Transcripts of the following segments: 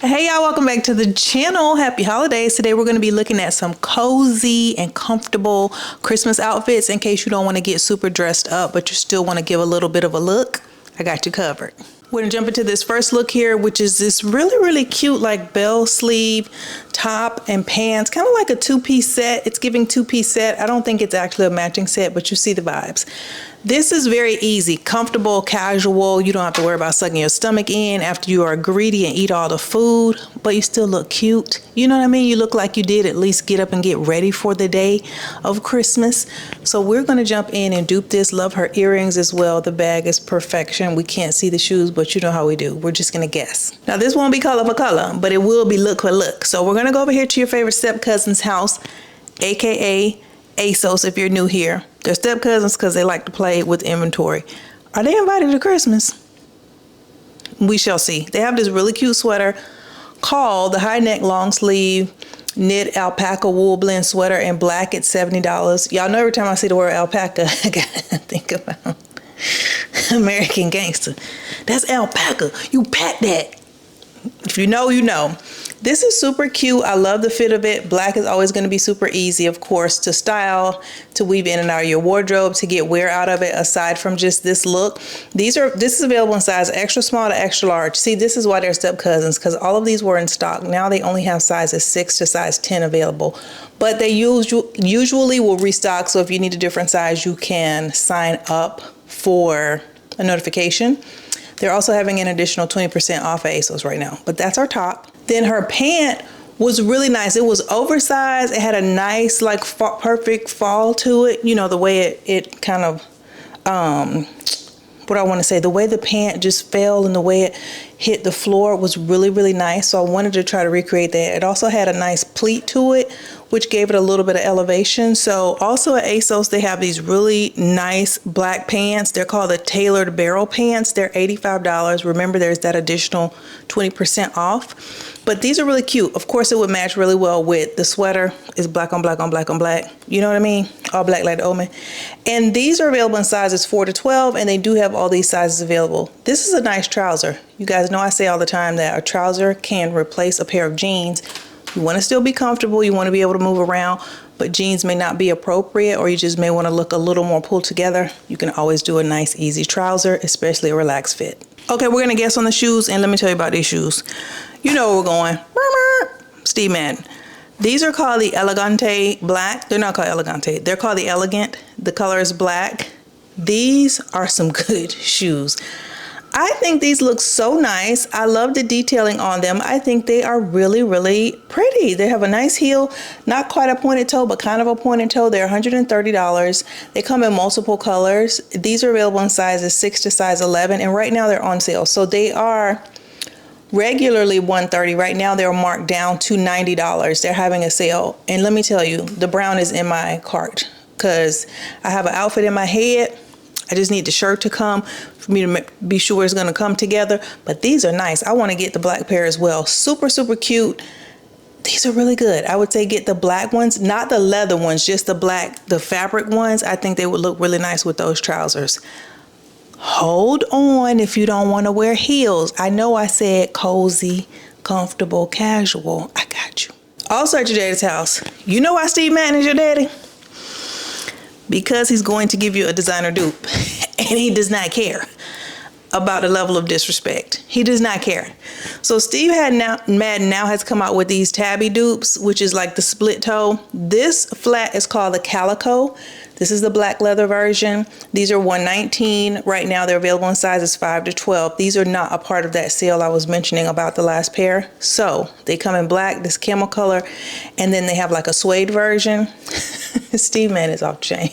Hey y'all, welcome back to the channel. Happy holidays. Today we're going to be looking at some cozy and comfortable Christmas outfits in case you don't want to get super dressed up but you still want to give a little bit of a look. I got you covered. We're going to jump into this first look here, which is this really cute like bell sleeve top and pants, kind of like a two-piece set. It's giving two-piece set. I don't think it's actually a matching set, but you see the vibes. This is very easy, comfortable, casual. You don't have to worry about sucking your stomach in after you are greedy and eat all the food, but you still look cute. You know what I mean? You look like you did at least get up and get ready for the day of Christmas. So we're going to jump in and dupe this. Love her earrings as well. The bag is perfection. We can't see the shoes, but you know how we do. We're just going to guess. Now this won't be color for color, but it will be look for look. So we're going to go over here to your favorite step cousin's house, aka ASOS if you're new here. They're step cousins because they like to play with inventory. Are they invited to Christmas? We shall see. They have this really cute sweater called the high neck long sleeve knit alpaca wool blend sweater in black at $70. Y'all know every time I see the word alpaca, I gotta think about American Gangster. That's alpaca. You pat that. If you know, you know. This is super cute. I love the fit of it. Black is always going to be super easy, of course, to style, to weave in and out of your wardrobe, to get wear out of it, aside from just this look. This is available in size extra small to extra large. See, this is why they're step cousins, because all of these were in stock. Now they only have sizes 6 to size 10 available, but they usually will restock. So if you need a different size, you can sign up for a notification. They're also having an additional 20% off at ASOS right now, but that's our top. Then her pant was really nice. It was oversized. It had a nice, like, perfect fall to it. You know, the way it kind of, what I want to say, the way the pant just fell and the way it hit the floor was really nice. So I wanted to try to recreate that. It also had a nice pleat to it, which gave it a little bit of elevation. So also at ASOS, they have these really nice black pants. They're called the tailored barrel pants. They're $85. Remember, there's that additional 20% off. But these are really cute. Of course, it would match really well with the sweater. It's black on black on black on black. You know what I mean? All black like the omen. And these are available in sizes 4 to 12, and they do have all these sizes available. This is a nice trouser. You guys know I say all the time that a trouser can replace a pair of jeans. You want to still be comfortable, you want to be able to move around, but jeans may not be appropriate, or you just may want to look a little more pulled together. You can always do a nice easy trouser, especially a relaxed fit. Okay, we're going to guess on the shoes, and let me tell you about these shoes. You know where we're going. Steve Madden. These are called the Elegante Black. They're not called Elegante. They're called the Elegant. The color is black. These are some good shoes. I think these look so nice. I love the detailing on them. I think they are really pretty. They have a nice heel, not quite a pointed toe, but kind of a pointed toe. They're $130. They come in multiple colors. These are available in sizes 6 to size 11, and right now they're on sale. So they are regularly $130. Right now they're marked down to $90. They're having a sale. And let me tell you, the brown is in my cart because I have an outfit in my head. I just need the shirt to come for me to be sure it's going to come together. But these are nice. I want to get the black pair as well. Super cute. These are really good. I would say get the black ones, not the leather ones, just the black, the fabric ones. I think they would look really nice with those trousers. Hold on if you don't want to wear heels. I know I said cozy, comfortable, casual. I got you. Also at your daddy's house. You know why Steve Madden is your daddy? Because he's going to give you a designer dupe, and he does not care about the level of disrespect. He does not care. So Steve Madden now has come out with these tabby dupes, which is like the split toe. This flat is called the Calico. This is the black leather version. These are $119. Right now they're available in sizes 5 to 12. These are not a part of that sale I was mentioning about the last pair. So they come in black, this camel color, and then they have like a suede version. Steve Madden is off chain.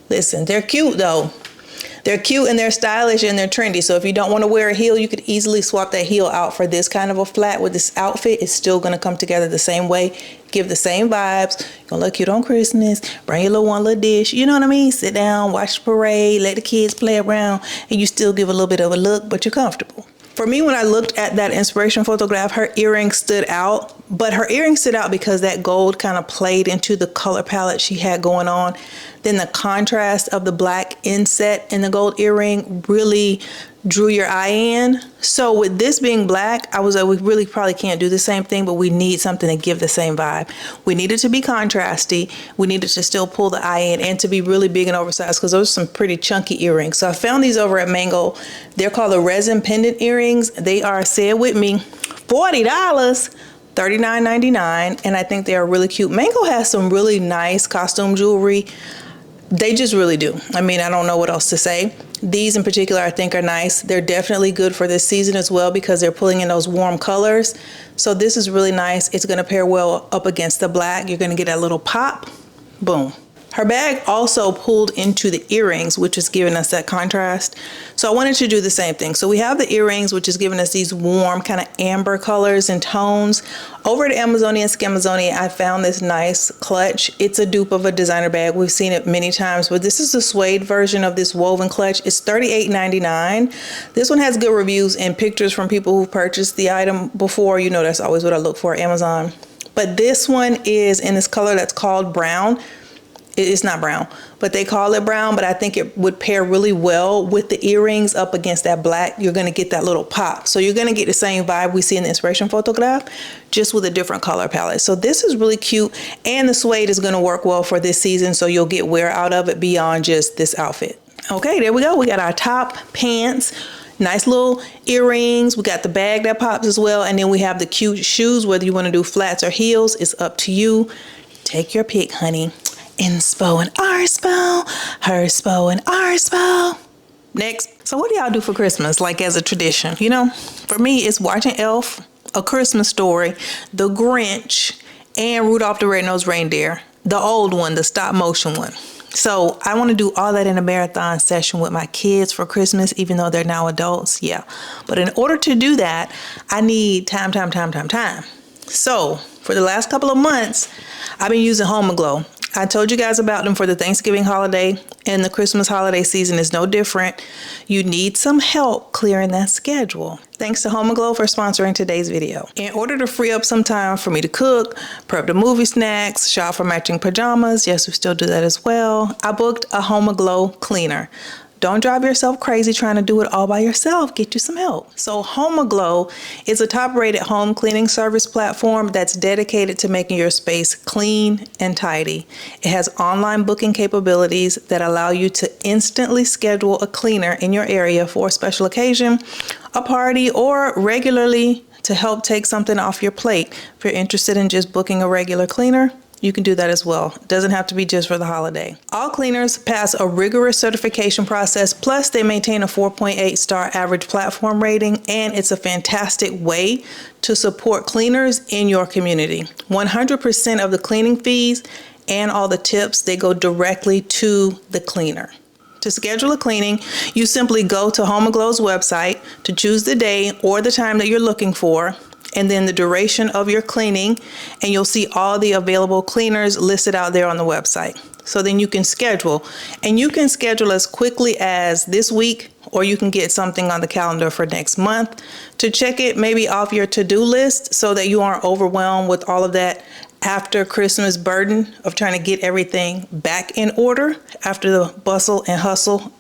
Listen, they're cute though. They're cute and they're stylish and they're trendy. So if you don't want to wear a heel, you could easily swap that heel out for this kind of a flat with this outfit. It's still going to come together the same way, give the same vibes. You're going to look cute on Christmas, bring your little dish, you know what I mean? Sit down, watch the parade, let the kids play around, and you still give a little bit of a look, but you're comfortable. For me, when I looked at that inspiration photograph, her earrings stood out, but her earrings stood out because that gold kind of played into the color palette she had going on. Then the contrast of the black inset and the gold earring really drew your eye in. So with this being black, I was like, we really probably can't do the same thing, but we need something to give the same vibe. We need it to be contrasty. We need it to still pull the eye in and to be really big and oversized, because those are some pretty chunky earrings. So I found these over at Mango. They're called the resin pendant earrings. They are, say it with me, $40, $39.99, and I think they are really cute. Mango has some really nice costume jewelry. They just really do. I mean, I don't know what else to say. These in particular I think are nice. They're definitely good for this season as well because they're pulling in those warm colors. So this is really nice. It's going to pair well up against the black. You're going to get that little pop. Boom. Her bag also pulled into the earrings, which is giving us that contrast. So I wanted to do the same thing. So we have the earrings, which is giving us these warm kind of amber colors and tones. Over at Amazoni and Scamazoni, I found this nice clutch. It's a dupe of a designer bag. We've seen it many times, but this is the suede version of this woven clutch. It's $38.99. This one has good reviews and pictures from people who purchased the item before. You know, that's always what I look for at Amazon. But this one is in this color that's called brown. It's not brown, but they call it brown, but I think it would pair really well with the earrings up against that black. You're going to get that little pop. So you're going to get the same vibe we see in the inspiration photograph, just with a different color palette. So this is really cute, and the suede is going to work well for this season, so you'll get wear out of it beyond just this outfit. Okay, there we go. We got our top, pants, nice little earrings. We got the bag that pops as well, and then we have the cute shoes. Whether you want to do flats or heels, it's up to you. Take your pick, honey. Inspo and Arspo, Herspo and Arspo. Next. So what do y'all do for Christmas, like as a tradition? You know, for me, it's watching Elf, A Christmas Story, The Grinch, and Rudolph the Red-Nosed Reindeer. The old one, the stop motion one. So I want to do all that in a marathon session with my kids for Christmas, even though they're now adults. Yeah. But in order to do that, I need time. So for the last couple of months, I've been using HomeAglow. I told you guys about them for the Thanksgiving holiday, and the Christmas holiday season is no different. You need some help clearing that schedule. Thanks to HomeAglow for sponsoring today's video. In order to free up some time for me to cook, prep the movie snacks, shop for matching pajamas, yes, we still do that as well, I booked a HomeAglow cleaner. Don't drive yourself crazy trying to do it all by yourself. Get you some help. So HomeAglow is a top-rated home cleaning service platform that's dedicated to making your space clean and tidy. It has online booking capabilities that allow you to instantly schedule a cleaner in your area for a special occasion, a party, or regularly to help take something off your plate. If you're interested in just booking a regular cleaner, you can do that as well. It doesn't have to be just for the holiday. All cleaners pass a rigorous certification process, plus they maintain a 4.8 star average platform rating, and it's a fantastic way to support cleaners in your community. 100% of the cleaning fees and all the tips, they go directly to the cleaner. To schedule a cleaning, you simply go to HomeAglow's website to choose the day or the time that you're looking for, and then the duration of your cleaning, and you'll see all the available cleaners listed out there on the website. So then you can schedule, and you can schedule as quickly as this week, or you can get something on the calendar for next month to check it maybe off your to-do list so that you aren't overwhelmed with all of that after Christmas burden of trying to get everything back in order after the bustle and hustle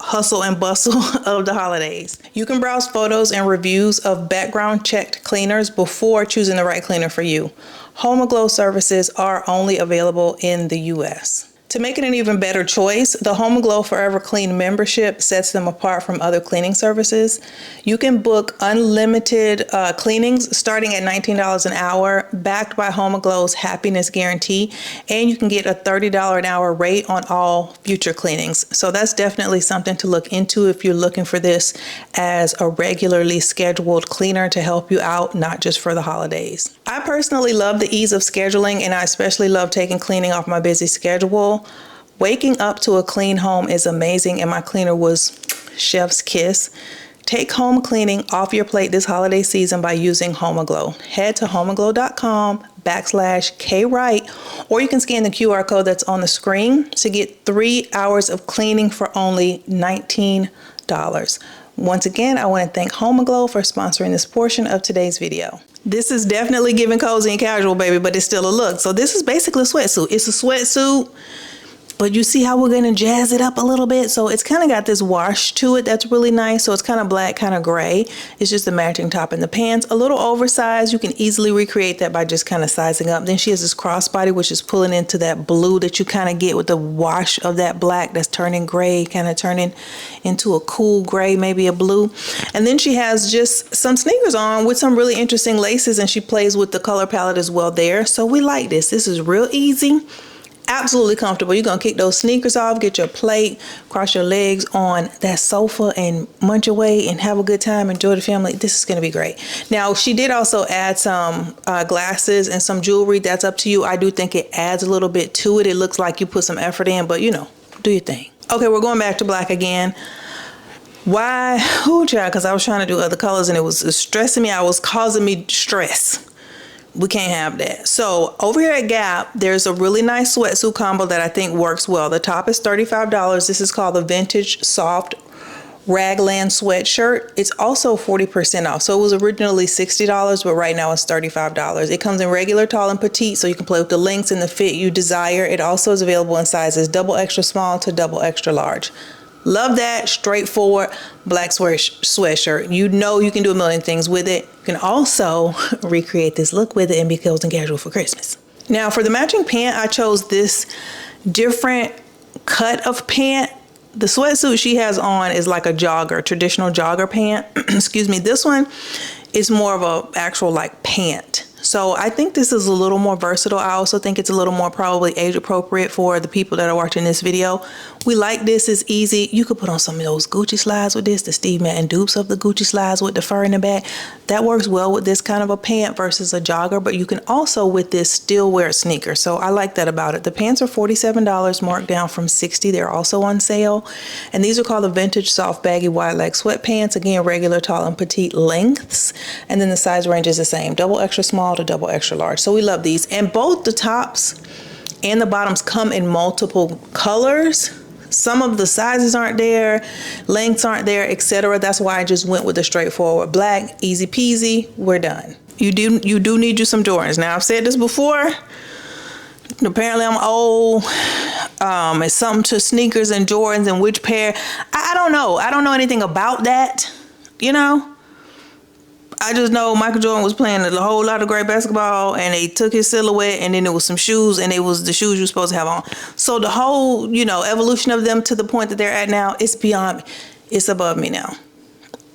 and bustle of the holidays. You can browse photos and reviews of background checked cleaners before choosing the right cleaner for you. HomeAglow services are only available in the US. To make it an even better choice, the HomeAglow Forever Clean membership sets them apart from other cleaning services. You can book unlimited cleanings starting at $19 an hour, backed by HomeAglow's happiness guarantee, and you can get a $30 an hour rate on all future cleanings. So that's definitely something to look into if you're looking for this as a regularly scheduled cleaner to help you out, not just for the holidays. I personally love the ease of scheduling, and I especially love taking cleaning off my busy schedule. Waking up to a clean home is amazing, and my cleaner was chef's kiss. Take home cleaning off your plate this holiday season by using HomeAglow. Head to homeaglow.com/kwrite, or you can scan the QR code that's on the screen to get 3 hours of cleaning for only $19. Once again, I want to thank HomeAglow for sponsoring this portion of today's video. This is definitely giving cozy and casual, baby, but it's still a look. So this is basically a sweatsuit. It's a sweatsuit but you see how we're going to jazz it up a little bit. So it's kind of got this wash to it that's really nice. So it's kind of black, kind of gray. It's just the matching top and the pants. A little oversized. You can easily recreate that by just kind of sizing up. Then she has this crossbody, which is pulling into that blue that you kind of get with the wash of that black that's turning gray, kind of turning into a cool gray, maybe a blue. And then she has just some sneakers on with some really interesting laces, and she plays with the color palette as well there. So we like this. This is real easy. Absolutely comfortable. You're gonna kick those sneakers off, get your plate, cross your legs on that sofa and munch away and have a good time, enjoy the family. This is gonna be great. Now, she did also add some glasses and some jewelry. That's up to you. I do think it adds a little bit to it. It looks like you put some effort in, but you know, do your thing. Okay, we're going back to black again. Why? Oh, child, because I was trying to do other colors and it was stressing me. It was causing me stress. We can't have that. So over here at Gap, there's a really nice sweatsuit combo that I think works well. The top is $35. This is called the Vintage Soft Raglan Sweatshirt. It's also 40% off. So it was originally $60, but right now it's $35. It comes in regular, tall, and petite, so you can play with the lengths and the fit you desire. It also is available in sizes double extra small to double extra large. Love that. Straightforward black sweatshirt. You know you can do a million things with it. You can also recreate this look with it and be cozy and casual for Christmas. Now for the matching pant, I chose this different cut of pant. The sweatsuit she has on is like a jogger, traditional jogger pant. Excuse me. This one is more of a actual like pant. So I think this is a little more versatile. I also think it's a little more probably age appropriate for the people that are watching this video. We like this. It's easy. You could put on some of those Gucci slides with this, the Steve Madden dupes of the Gucci slides with the fur in the back. That works well with this kind of a pant versus a jogger, but you can also with this still wear a sneaker. So I like that about it. The pants are $47, marked down from $60. They're also on sale. And these are called the Vintage Soft Baggy Wide Leg Sweatpants. Again, regular, tall, and petite lengths. And then the size range is the same, double extra small to double extra large. So we love these. And both the tops and the bottoms come in multiple colors. Some of the sizes aren't there, lengths aren't there, etc. That's why I just went with the straightforward black, easy peasy, we're done. You do need you some Jordans. Now I've said this before, apparently I'm old. It's something to sneakers and Jordans and which pair. I don't know. I don't know anything about that, you know. I just know Michael Jordan was playing a whole lot of great basketball and they took his silhouette and then there was some shoes and it was the shoes you're supposed to have on. So the whole, you know, evolution of them to the point that they're at now, it's beyond me. It's above me now.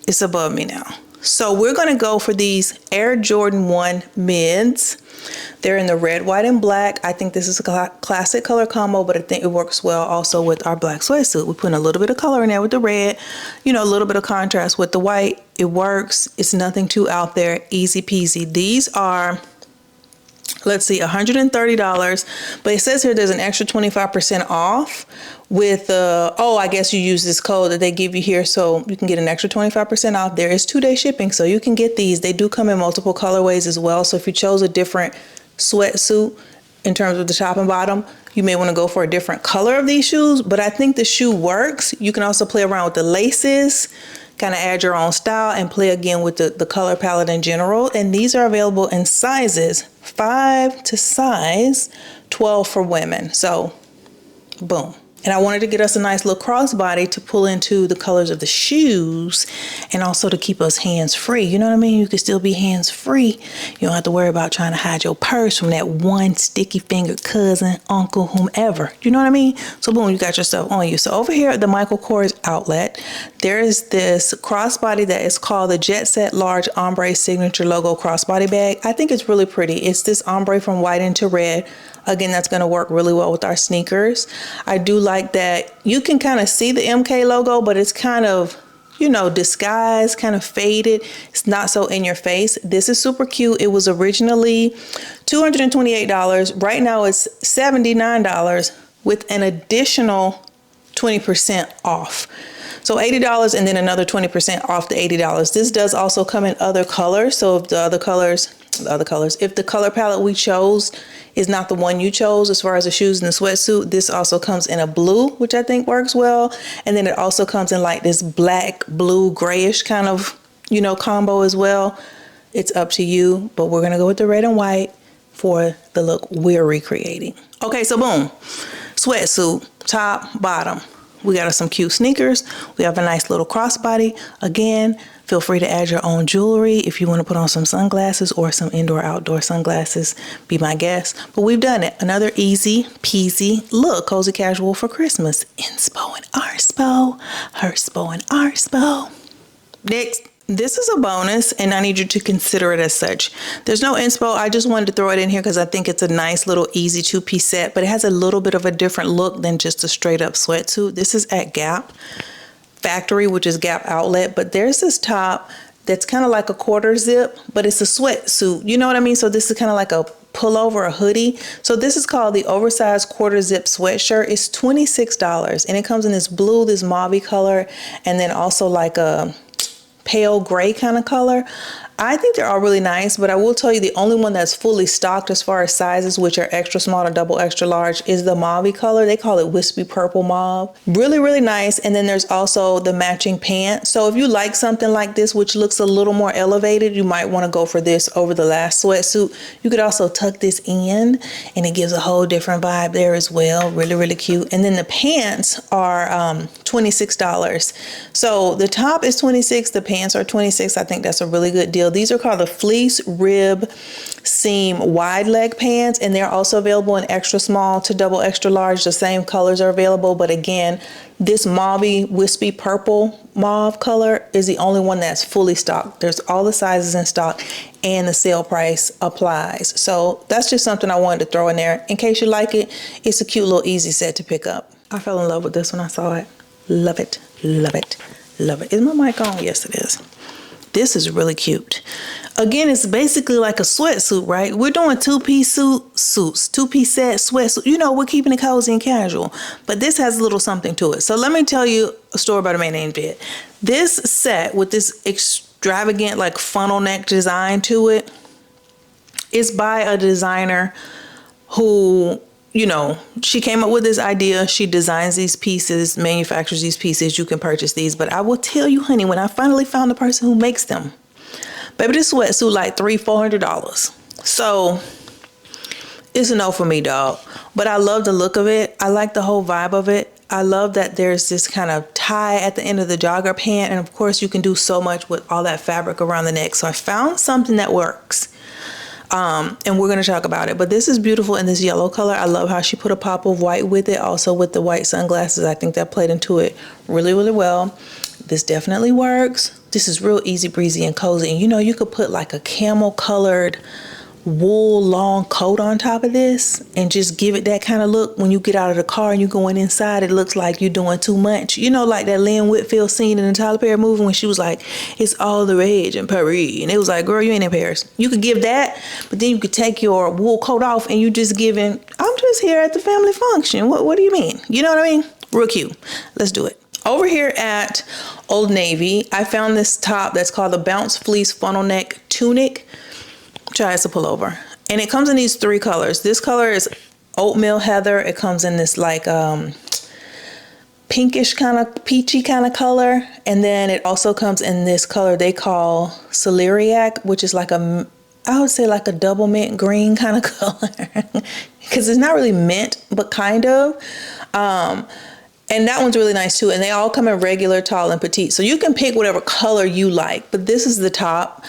It's above me now. So we're going to go for these Air Jordan 1 mids. They're in the red, white, and black. I think this is a classic color combo, but I think it works well also with our black sweatsuit. We're putting a little bit of color in there with the red, you know, a little bit of contrast with the white. It works. It's nothing too out there. Easy peasy. These are, let's see, $130, but it says here there's an extra 25% off with oh, I guess you use this code that they give you here, so you can get an extra 25% off. There is 2-day shipping, so you can get these. They do come in multiple colorways as well, so if you chose a different sweatsuit in terms of the top and bottom, you may want to go for a different color of these shoes, but I think the shoe works. You can also play around with the laces, kind of add your own style and play again with the color palette in general. And these are available in sizes 5 to size 12 for women. So boom. And I wanted to get us a nice little crossbody to pull into the colors of the shoes and also to keep us hands-free. You know what I mean? You can still be hands-free. You don't have to worry about trying to hide your purse from that one sticky-fingered cousin, uncle, whomever. You know what I mean? So boom, you got your stuff on you. So over here at the Michael Kors outlet, there is this crossbody that is called the Jet Set Large Ombre Signature Logo Crossbody Bag. I think it's really pretty. It's this ombre from white into red. Again, that's going to work really well with our sneakers. I do like that you can kind of see the MK logo, but it's kind of, you know, disguised, kind of faded. It's not so in your face. This is super cute. It was originally $228. Right now it's $79 with an additional 20% off. So $80 and then another 20% off the $80. This does also come in other colors. So if if the color palette we chose is not the one you chose as far as the shoes and the sweatsuit, this also comes in a blue, which I think works well. And then it also comes in like this black, blue, grayish kind of, you know, combo as well. It's up to you, but we're going to go with the red and white for the look we're recreating. Okay, so boom. sweatsuit, top, bottom. We got us some cute sneakers. We have a nice little crossbody. Again, feel free to add your own jewelry. If you want to put on some sunglasses or some indoor outdoor sunglasses, be my guest. But we've done it. Another easy peasy look, cozy casual for Christmas. Inspo and Arspo, Herspo and Arspo. Next, this is a bonus and I need you to consider it as such. There's no inspo. I just wanted to throw it in here because I think it's a nice little easy two-piece set, but it has a little bit of a different look than just a straight up sweatsuit. This is at Gap Factory, which is Gap Outlet, but there's this top that's kind of like a quarter zip, but it's a sweatsuit. You know what I mean? So this is kind of like a pullover, a hoodie. So this is called the oversized quarter zip sweatshirt. It's $26 and it comes in this blue, this mauve color, and then also like a pale gray kind of color. I think they're all really nice, but I will tell you the only one that's fully stocked as far as sizes, which are extra small to double extra large, is the mauve color. They call it wispy purple mauve. Really, really nice. And then there's also the matching pant. So if you like something like this, which looks a little more elevated, you might want to go for this over the last sweatsuit. You could also tuck this in and it gives a whole different vibe there as well. Really, really cute. And then the pants are $26. So the top is $26, the pants are $26. I think that's a really good deal. These are called the fleece rib seam wide leg pants, and they're also available in extra small to double extra large. The same colors are available, but again, this mauve wispy purple mauve color is the only one that's fully stocked. There's all the sizes in stock and the sale price applies. So that's just something I wanted to throw in there in case you like it. It's a cute little easy set to pick up. I fell in love with this when I saw it. Love it, love it, love it. Is my mic on? Yes, it is. This is really cute. Again, it's basically like a sweatsuit, right? We're doing two-piece suits, two-piece set, sweatsuit. You know, we're keeping it cozy and casual, but this has a little something to it. So let me tell you a story about a man named Ed. This set with this extravagant like funnel neck design to it is by a designer who, you know, she came up with this idea. She designs these pieces, manufactures these pieces. You can purchase these. But I will tell you, honey, when I finally found the person who makes them, baby, this sweatsuit like $300-400. So it's a no for me, dog. But I love the look of it. I like the whole vibe of it. I love that there's this kind of tie at the end of the jogger pant. And of course, you can do so much with all that fabric around the neck. So I found something that works. And we're going to talk about it, but this is beautiful in this yellow color. I love how she put a pop of white with it, also with the white sunglasses. I think that played into it really, really well. This definitely works. This is real easy breezy and cozy. And you know, you could put like a camel colored wool long coat on top of this and just give it that kind of look. When you get out of the car and you're going inside, it looks like you're doing too much. You know, like that Lynn Whitfield scene in the Tyler Perry movie when she was like, it's all the rage in Paris. And it was like, girl, you ain't in Paris. You could give that, but then you could take your wool coat off and you just giving, I'm just here at the family function. What do you mean? You know what I mean? Real cute. Let's do it. Over here at Old Navy, I found this top that's called the Bounce Fleece Funnel Neck Tunic. Try as a pullover, and it comes in these three colors. This color is oatmeal heather. It comes in this like pinkish kind of peachy kind of color, and then it also comes in this color they call celeriac, which is like a, I would say like a double mint green kind of color because it's not really mint but kind of. And that one's really nice too, and they all come in regular, tall, and petite, so you can pick whatever color you like. But this is the top.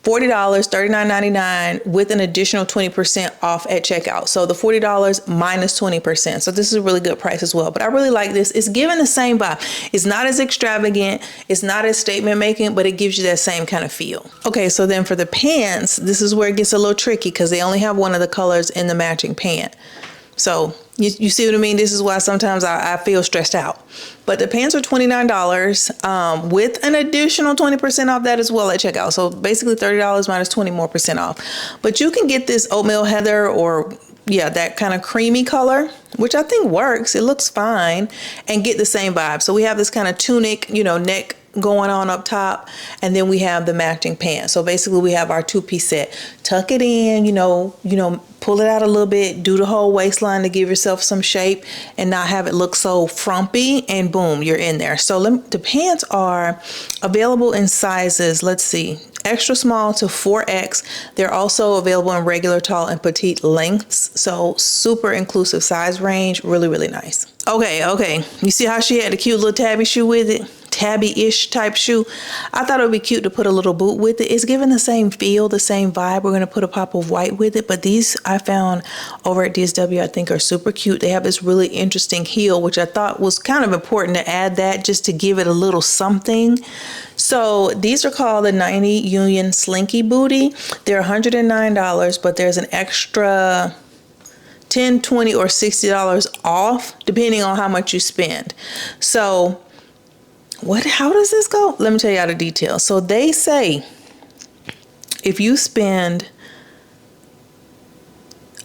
$40, $39.99 with an additional 20% off at checkout. So the $40 minus 20%. So this is a really good price as well. But I really like this. It's giving the same vibe. It's not as extravagant. It's not as statement making, but it gives you that same kind of feel. Okay, so then for the pants, this is where it gets a little tricky because they only have one of the colors in the matching pant. So you see what I mean? This is why sometimes I feel stressed out. But the pants are $29 with an additional 20% off that as well at checkout. So basically $30 minus 20% more off. But you can get this oatmeal heather or yeah, that kind of creamy color, which I think works. It looks fine, and get the same vibe. So we have this kind of tunic, you know, neck going on up top, and then we have the matching pants. So basically we have our two-piece set. Tuck it in, you know, pull it out a little bit, do the whole waistline to give yourself some shape and not have it look so frumpy, and boom, you're in there. So the pants are available in sizes, let's see, extra small to 4X. They're also available in regular, tall, and petite lengths. So super inclusive size range. Really, really nice. Okay. You see how she had the cute little tabby shoe with it? Tabby-ish type shoe. I thought it would be cute to put a little boot with it. It's giving the same feel, the same vibe. We're going to put a pop of white with it, but these I found over at DSW I think are super cute. They have this really interesting heel, which I thought was kind of important to add that just to give it a little something. So these are called the 90 Union Slinky Booty. They're $109, but there's an extra $10, $20, or $60 off depending on how much you spend. So how does this go? Let me tell you all the details. So they say if you spend,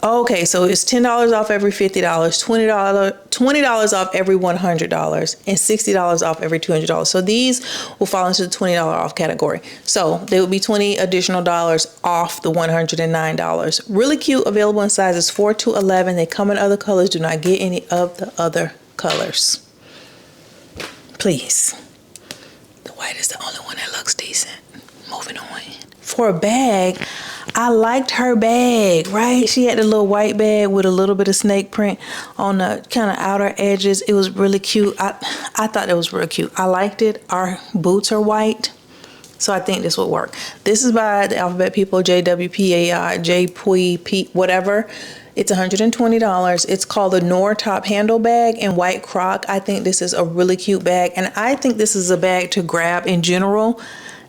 okay, so it's $10 off every $50, $20 off every $100, and $60 off every $200. So these will fall into the $20 off category. So they would be $20 additional dollars off the $109. Really cute, available in sizes 4 to 11. They come in other colors. Do not get any of the other colors, please. The white is the only one that looks decent. Moving on. For a bag, I liked her bag, right? She had a little white bag with a little bit of snake print on the kind of outer edges. It was really cute. I thought it was real cute. I liked it. Our boots are white, so I think this would work. This is by the Alphabet People, JWPAI, JPP, whatever. It's $120. It's called the Noir Top Handle Bag in white croc. I think this is a really cute bag, and I think this is a bag to grab in general.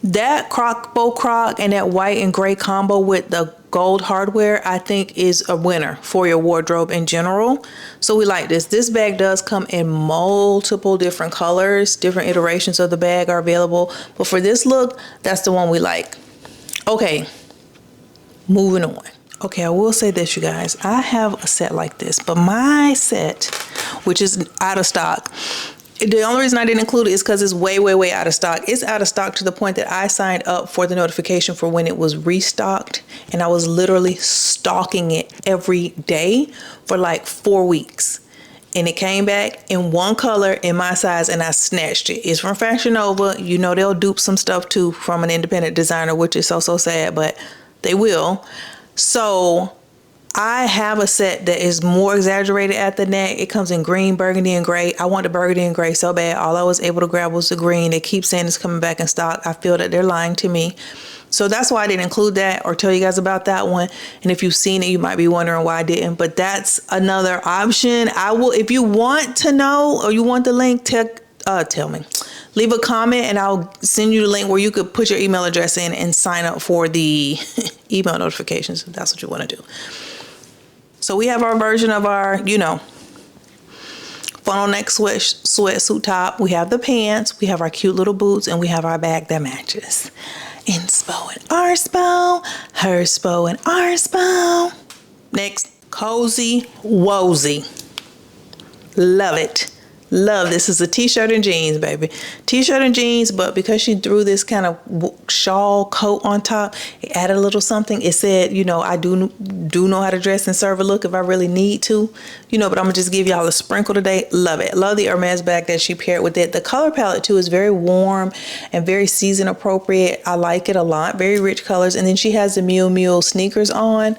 That faux croc and that white and gray combo with the gold hardware, I think is a winner for your wardrobe in general. So we like this. This bag does come in multiple different colors. Different iterations of the bag are available. But for this look, that's the one we like. Okay, moving on. Okay, I will say this, you guys. I have a set like this, but my set, which is out of stock, the only reason I didn't include it is because it's way, way, way out of stock. It's out of stock to the point that I signed up for the notification for when it was restocked, and I was literally stalking it every day for like 4 weeks. And it came back in one color in my size, and I snatched it. It's from Fashion Nova. You know they'll dupe some stuff too from an independent designer, which is so sad, but they will. So I have a set that is more exaggerated at the neck. It comes in green, burgundy, and gray. I want the burgundy and gray so bad. All I was able to grab was the green. They keep saying it's coming back in stock. I feel that they're lying to me. So that's why I didn't include that or tell you guys about that one. And if you've seen it, you might be wondering why I didn't. But that's another option. I will, if you want to know or you want the link, tell me. Leave a comment and I'll send you the link where you could put your email address in and sign up for the email notifications if that's what you want to do. So we have our version of our, funnel neck sweatsuit top. We have the pants, we have our cute little boots, and we have our bag that matches. Inspo and Arspo, Herspo and Arspo. Next, cozy wosy. Love it. Love this. Is a t-shirt and jeans, baby. T-shirt and jeans, but because she threw this kind of shawl coat on top, it added a little something. It said, I do know how to dress and serve a look if I really need to, but I'm gonna just give y'all a sprinkle today. Love it. Love the Hermes bag that she paired with it. The color palette too is very warm and very season appropriate. I like it a lot. Very rich colors. And then she has the Miu Miu sneakers on,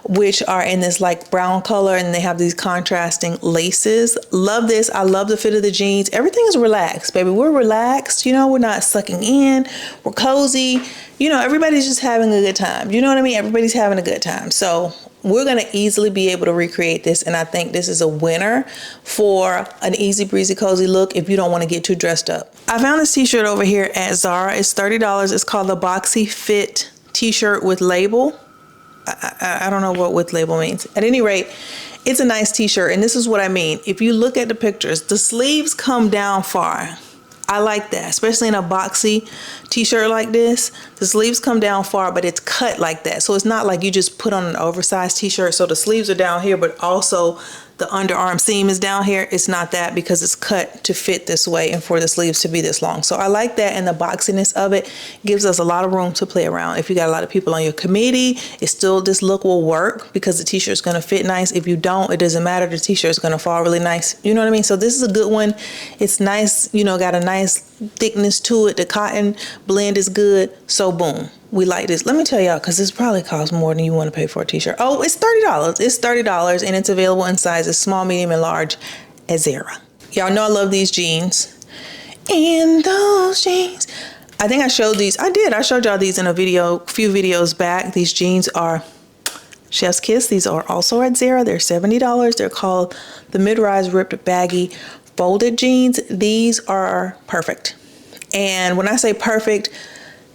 which are in this like brown color, and they have these contrasting laces. Love this. I love the fit of the jeans. Everything is relaxed, baby. We're relaxed, we're not sucking in. We're cozy. Everybody's just having a good time. You know what I mean? Everybody's having a good time. So we're going to easily be able to recreate this. And I think this is a winner for an easy breezy cozy look if you don't want to get too dressed up. I found this t-shirt over here at Zara. It's $30. It's called the Boxy Fit t-shirt with label. I don't know what with label means. At any rate, it's a nice t-shirt, and this is what I mean. If you look at the pictures, the sleeves come down far. I like that, especially in a boxy t-shirt like this. The sleeves come down far, but it's cut like that. So it's not like you just put on an oversized t-shirt. So the sleeves are down here, but also the underarm seam is down here. It's not that because it's cut to fit this way and for the sleeves to be this long. So I like that, and the boxiness of it gives us a lot of room to play around. If you got a lot of people on your committee, this look will work because the t-shirt is going to fit nice. If you don't, it doesn't matter. The t-shirt is going to fall really nice. You know what I mean? So this is a good one. It's nice, got a nice thickness to it. The cotton blend is good. So boom. we like this. Let me tell y'all, because this probably costs more than you want to pay for a t-shirt. Oh, it's $30. It's $30, and it's available in sizes small, medium, and large at Zara. Y'all know I love these jeans. And those jeans. I think I showed these. I did. I showed y'all these in a few videos back. These jeans are Chef's Kiss. These are also at Zara. They're $70. They're called the mid-rise ripped baggy folded jeans. These are perfect. And when I say perfect,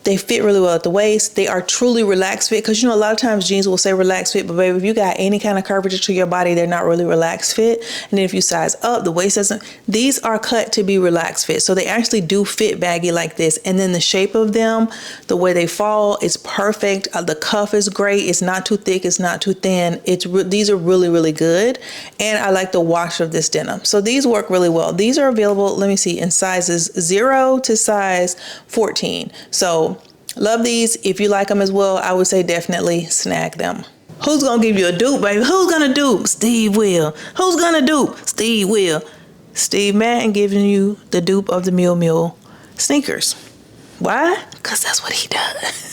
they fit really well at the waist. They are truly relaxed fit, because you know a lot of times jeans will say relaxed fit, but baby, if you got any kind of curvature to your body, they're not really relaxed fit. And then if you size up, the waist doesn't. These are cut to be relaxed fit, so they actually do fit baggy like this. And then the shape of them, the way they fall, is perfect. The cuff is great. It's not too thick. It's not too thin. These are really, really good. And I like the wash of this denim. So these work really well. These are available, let me see, in sizes 0 to size 14. So love these. If you like them as well, I would say definitely snag them. Who's gonna give you a dupe, baby? Who's gonna dupe? Steve will. Who's gonna dupe? Steve will. Steve Madden giving you the dupe of the Miu Miu sneakers. Why? Because that's what he does.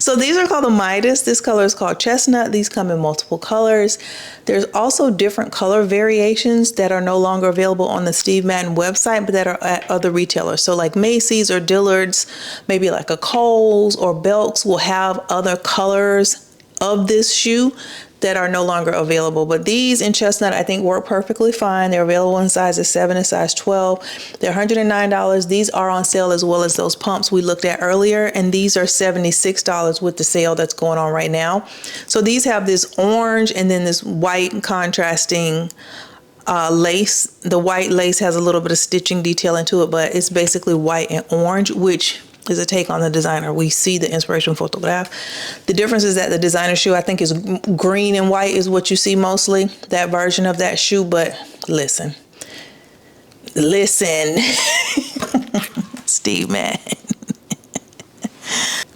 So these are called the Midas. This color is called chestnut. These come in multiple colors. There's also different color variations that are no longer available on the Steve Madden website, but that are at other retailers. So like Macy's or Dillard's, maybe like a Kohl's or Belk's will have other colors of this shoe that are no longer available. But these in chestnut, I think, work perfectly fine. They're available in sizes 7 and size 12. They're $109. These are on sale, as well as those pumps we looked at earlier. And these are $76 with the sale that's going on right now. So these have this orange and then this white contrasting lace. The white lace has a little bit of stitching detail into it, but it's basically white and orange, which is a take on the designer. We see the inspiration photograph. The difference is that the designer shoe, I think, is green and white is what you see mostly, that version of that shoe. But listen, Steve Madden.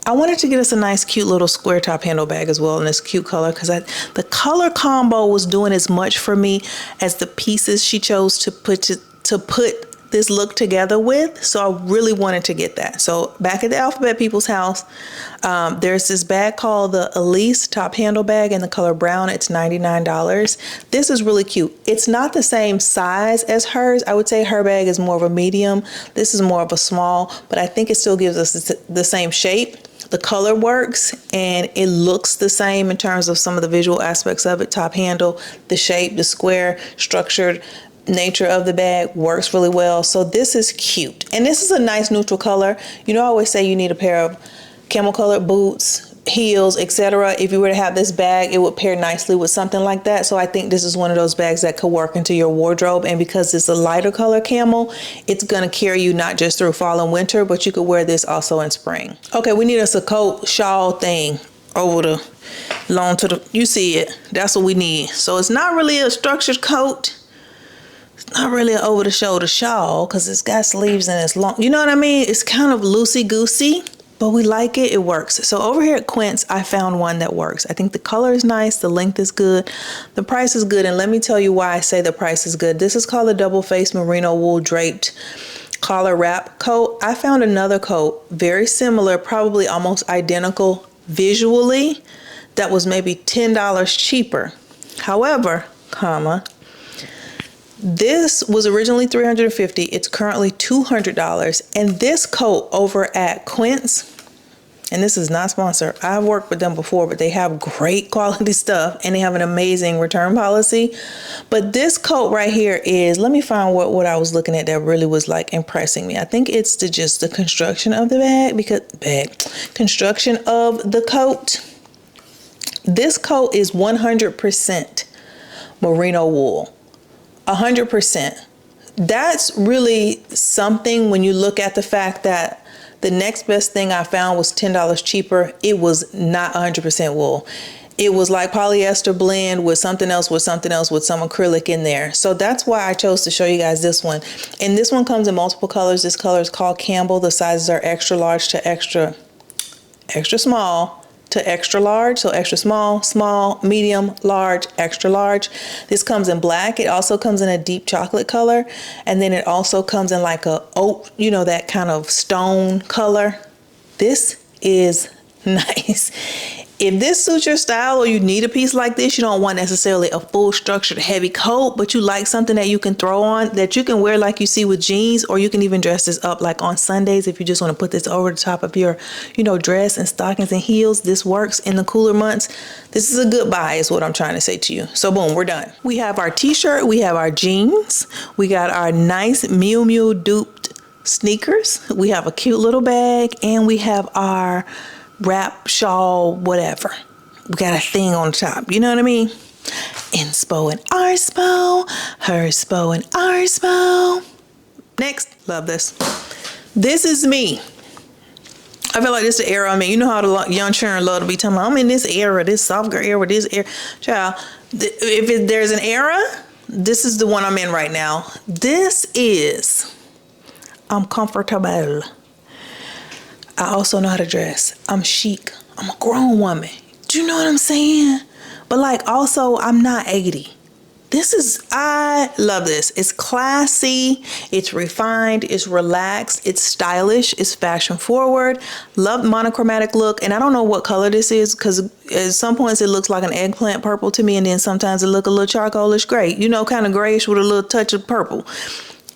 I wanted to get us a nice, cute little square top handle bag as well in this cute color, because the color combo was doing as much for me as the pieces she chose to put this look together with. So I really wanted to get that. So back at the Alphabet People's house, there's this bag called the Elise top handle bag in the color brown. It's $99. This is really cute. It's not the same size as hers. I would say her bag is more of a medium. This is more of a small, but I think it still gives us the same shape. The color works and it looks the same in terms of some of the visual aspects of it. Top handle, the shape, the square, structured nature of the bag works really well. So this is cute, and this is a nice neutral color. You know, I always say you need a pair of camel colored boots, heels, etc. If you were to have this bag, it would pair nicely with something like that. So I think this is one of those bags that could work into your wardrobe, and because it's a lighter color camel, it's gonna carry you not just through fall and winter, but you could wear this also in spring. Okay, we need us a coat shawl thing over the long to the, you see it, that's what we need. So it's not really a structured coat. Not really an over-the-shoulder shawl because it's got sleeves and it's long. You know what I mean? It's kind of loosey-goosey, but we like it. It works. So over here at Quince, I found one that works. I think the color is nice. The length is good. The price is good. And let me tell you why I say the price is good. This is called the double face merino wool draped collar wrap coat. I found another coat very similar, probably almost identical visually, that was maybe $10 cheaper. However, this was originally $350. It's currently $200. And this coat over at Quince, and this is not sponsored, I've worked with them before, but they have great quality stuff and they have an amazing return policy. But this coat right here is, let me find what I was looking at that really was like impressing me. I think it's just the construction of the construction of the coat. This coat is 100% merino wool. 100%. That's really something when you look at the fact that the next best thing I found was $10 cheaper. It was not 100% wool. It was like polyester blend with something else with some acrylic in there. So that's why I chose to show you guys this one. And this one comes in multiple colors. This color is called Campbell. The sizes are extra large to extra small to extra large. So extra small, small, medium, large, extra large. This comes in black. It also comes in a deep chocolate color. And then it also comes in like a oak, you know, that kind of stone color. This is Nice. If this suits your style or you need a piece like this, you don't want necessarily a full structured heavy coat, but you like something that you can throw on, that you can wear like you see with jeans, or you can even dress this up like on Sundays if you just want to put this over the top of your, dress and stockings and heels. This works in the cooler months. This is a good buy is what I'm trying to say to you. So boom, we're done. We have our t-shirt, we have our jeans, we got our nice Miu Miu duped sneakers, we have a cute little bag, and we have our wrap, shawl, whatever. We got a thing on top. You know what I mean? Inspo and Arspo. Herspo and Arspo. Next. Love this. This is me. I feel like this is the era I'm in. You know how the young children love to be telling me, I'm in this era, this soft girl era, this era. Child, if there's an era, this is the one I'm in right now. This is, I'm comfortable. I also know how to dress. I'm chic. I'm a grown woman. Do you know what I'm saying? But like also, I'm not 80. I love this. It's classy, it's refined, it's relaxed, it's stylish, it's fashion forward. Love monochromatic look. And I don't know what color this is because at some points it looks like an eggplant purple to me. And then sometimes it look a little charcoalish gray, kind of grayish with a little touch of purple.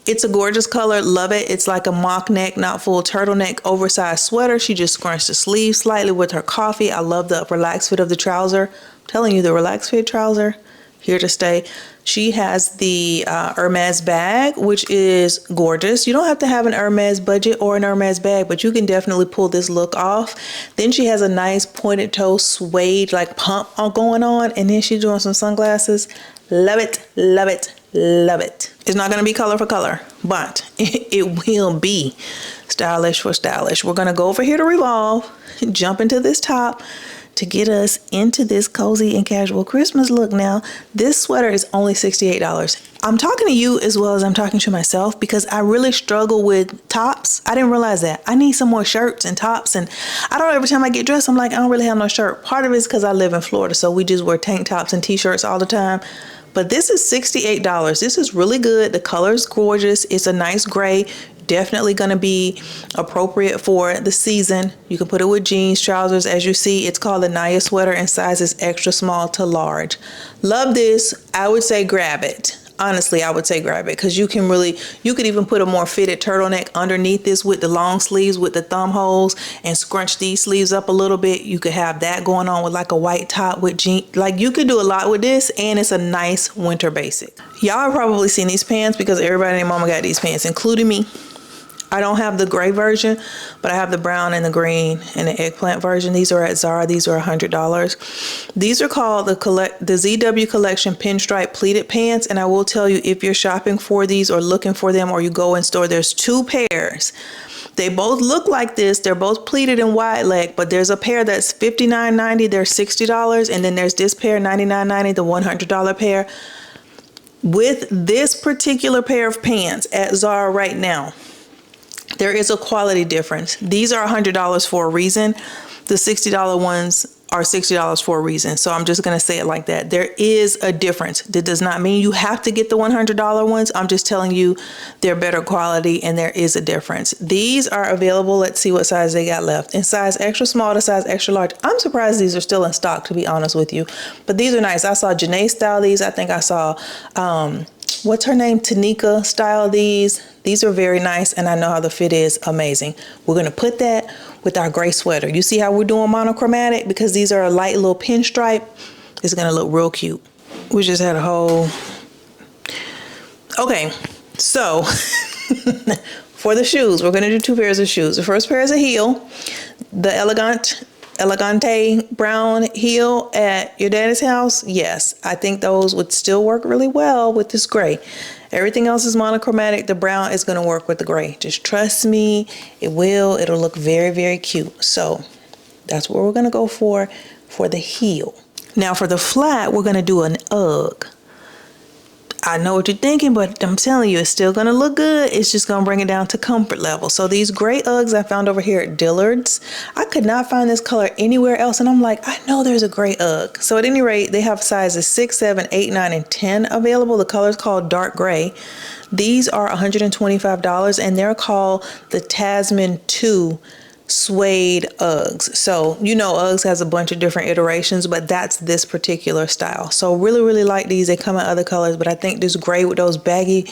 It's a gorgeous color. Love it. It's like a mock neck, not full turtleneck, oversized sweater. She just scrunched the sleeve slightly with her coffee. I love the relaxed fit of the trouser. I'm telling you, the relaxed fit trouser, here to stay. She has the Hermes bag, which is gorgeous. You don't have to have an Hermes budget or an Hermes bag, but you can definitely pull this look off. Then she has a nice pointed toe suede like pump going on. And then she's doing some sunglasses. Love it, love it, love it. It's not going to be color for color, but it will be stylish for stylish. We're going to go over here to Revolve, jump into this top to get us into this cozy and casual Christmas look. Now, this sweater is only $68. I'm talking to you as well as I'm talking to myself because I really struggle with tops. I didn't realize that. I need some more shirts and tops, and I don't know, every time I get dressed, I'm like, I don't really have no shirt. Part of it is because I live in Florida, so we just wear tank tops and t-shirts all the time. But this is $68. This is really good. The color is gorgeous. It's a nice gray. Definitely going to be appropriate for the season. You can put it with jeans, trousers. As you see, it's called the Naya sweater and sizes extra small to large. Love this. I would say grab it. Honestly, I would say grab it because you could even put a more fitted turtleneck underneath this with the long sleeves with the thumb holes and scrunch these sleeves up a little bit. You could have that going on with like a white top with jeans. Like you could do a lot with this, and it's a nice winter basic. Y'all have probably seen these pants because everybody and their mama got these pants, including me. I don't have the gray version, but I have the brown and the green and the eggplant version. These are at Zara. These are $100. These are called the ZW Collection Pinstripe Pleated Pants. And I will tell you, if you're shopping for these or looking for them, or you go in store, there's two pairs. They both look like this. They're both pleated and wide leg, but there's a pair that's $59.90. They're $60. And then there's this pair, $99.90, the $100 pair. With this particular pair of pants at Zara right now, there is a quality difference. These are $100 for a reason. The $60 ones are $60 for a reason. So I'm just going to say it like that. There is a difference. That does not mean you have to get the $100 ones. I'm just telling you they're better quality and there is a difference. These are available. Let's see what size they got left. In size extra small to size extra large. I'm surprised these are still in stock, to be honest with you. But these are nice. I saw Janae style these. I think I saw what's her name? Tanika style these. These are very nice, and I know how the fit is amazing. We're going to put that with our gray sweater. You see how we're doing monochromatic? Because these are a light little pinstripe. It's going to look real cute. We just had a whole... Okay, so for the shoes, we're going to do two pairs of shoes. The first pair is a heel. The Elegante brown heel at your daddy's house. Yes, I think those would still work really well with this gray. Everything else is monochromatic. The brown is going to work with the gray. Just trust me, it will. It'll look very, very cute. So that's what we're going to go for the heel. Now for the flat, we're going to do an UGG. I know what you're thinking, but I'm telling you, it's still going to look good. It's just going to bring it down to comfort level. So these gray Uggs I found over here at Dillard's. I could not find this color anywhere else. And I'm like, I know there's a gray Ugg. So at any rate, they have sizes 6, 7, 8, 9, and 10 available. The color is called dark gray. These are $125 and they're called the Tasman 2 suede Uggs. So you know Uggs has a bunch of different iterations, but that's this particular style. So really like these. They come in other colors, but I think this gray with those baggy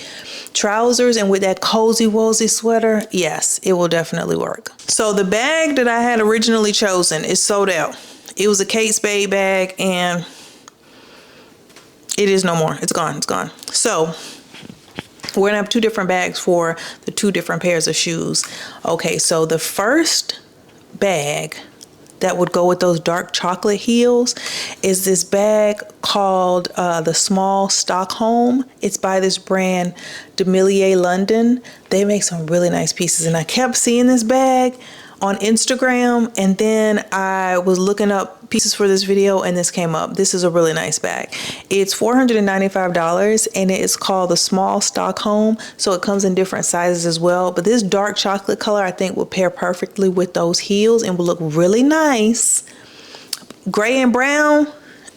trousers and with that cozy wozy sweater, yes, it will definitely work. So the bag that I had originally chosen is sold out. It was a Kate Spade bag and it is no more. It's gone. So we're gonna have two different bags for the two different pairs of shoes. Okay, so the first bag that would go with those dark chocolate heels is this bag called the Small Stockholm. It's by this brand Demilier London. They make some really nice pieces, and I kept seeing this bag on Instagram, and then I was looking up pieces for this video and this came up. This is a really nice bag. It's $495 and it is called the Small Stockholm. So it comes in different sizes as well, but this dark chocolate color I think will pair perfectly with those heels and will look really nice. Gray and brown,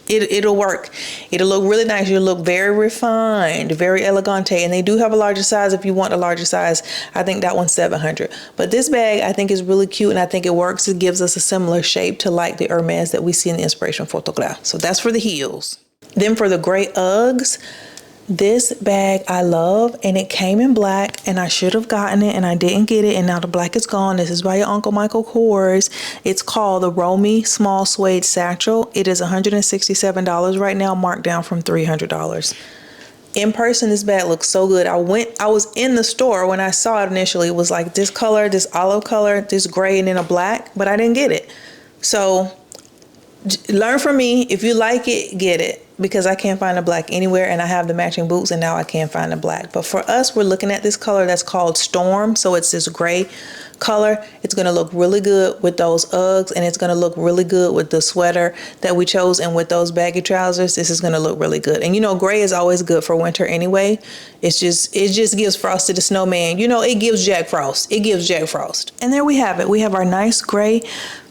it'll work. It'll look really nice. You'll look very refined, very elegante. And they do have a larger size if you want a larger size. I think that one's $700. But this bag I think is really cute and I think it works. It gives us a similar shape to like the Hermes that we see in the Inspiration Photograph. So that's for the heels. Then for the gray Uggs, this bag I love, and it came in black and I should have gotten it and I didn't get it, and now the black is gone. This is by your Uncle Michael Kors. It's called the Romy Small Suede Satchel. It is $167 right now, marked down from $300. In person, this bag looks so good. I was in the store when I saw it initially. It was like this color, this olive color, this gray, and then a black, but I didn't get it. So learn from me. If you like it, get it, because I can't find a black anywhere, and I have the matching boots and now I can't find a black. But for us, we're looking at this color that's called Storm. So it's this gray color. It's going to look really good with those Uggs, and it's going to look really good with the sweater that we chose, and with those baggy trousers. This is going to look really good. And you know, gray is always good for winter anyway. It just gives Frosty the Snowman, you know, it gives Jack Frost. It gives Jack Frost. And there we have it. We have our nice gray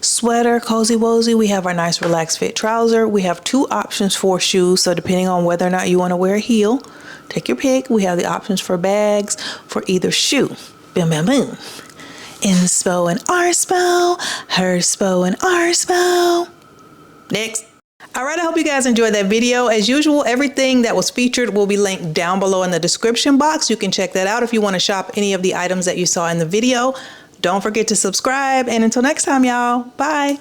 sweater, cozy wozy. We have our nice relaxed fit trouser. We have two options for shoes. So depending on whether or not you want to wear a heel, take your pick. We have the options for bags for either shoe. Boom, boom, boom. Inspo and Arspo, Herspo and Arspo. Next. All right, I hope you guys enjoyed that video. As usual, everything that was featured will be linked down below in the description box. You can check that out if you want to shop any of the items that you saw in the video. Don't forget to subscribe, and until next time, y'all, bye.